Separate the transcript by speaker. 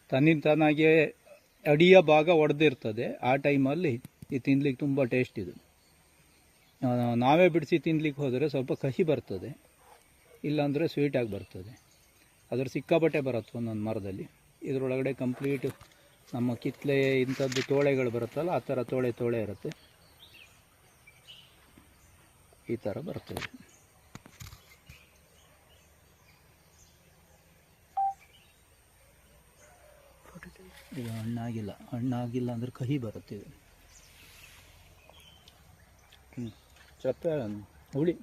Speaker 1: ತನ್ನಿಂತಾನಾಗೆ ಅಡಿಯ ಭಾಗ ಒಡೆದಿರ್ತದೆ. ಆ ಟೈಮಲ್ಲಿ ಇದು ತಿನ್ಲಿಕ್ಕೆ ತುಂಬ ಟೇಸ್ಟ್ ಇದು. ನಾವೇ ಬಿಡಿಸಿ ತಿನ್ಲಿಕ್ಕೆ ಹೋದರೆ ಸ್ವಲ್ಪ ಕಹಿ ಬರ್ತದೆ, ಇಲ್ಲಾಂದರೆ ಸ್ವೀಟಾಗಿ ಬರ್ತದೆ. ಅದರ ಸಿಕ್ಕಾಪಟ್ಟೆ ಬರುತ್ತೆ ಒಂದೊಂದು ಮರದಲ್ಲಿ. ಇದರೊಳಗಡೆ ಕಂಪ್ಲೀಟ್ ನಮ್ಮ ಕಿತ್ತಲೆ ಇಂಥದ್ದು ತೋಳೆಗಳು ಬರುತ್ತಲ್ಲ, ಆ ಥರ ತೋಳೆ ಇರುತ್ತೆ. ಈ ಥರ ಬರ್ತದೆ. ಈಗ ಹಣ್ಣಾಗಿಲ್ಲ ಅಂದರೆ ಕಹಿ ಬರುತ್ತೆ ಇದು. ಚಪ್ಪೆ ಹುಳಿ.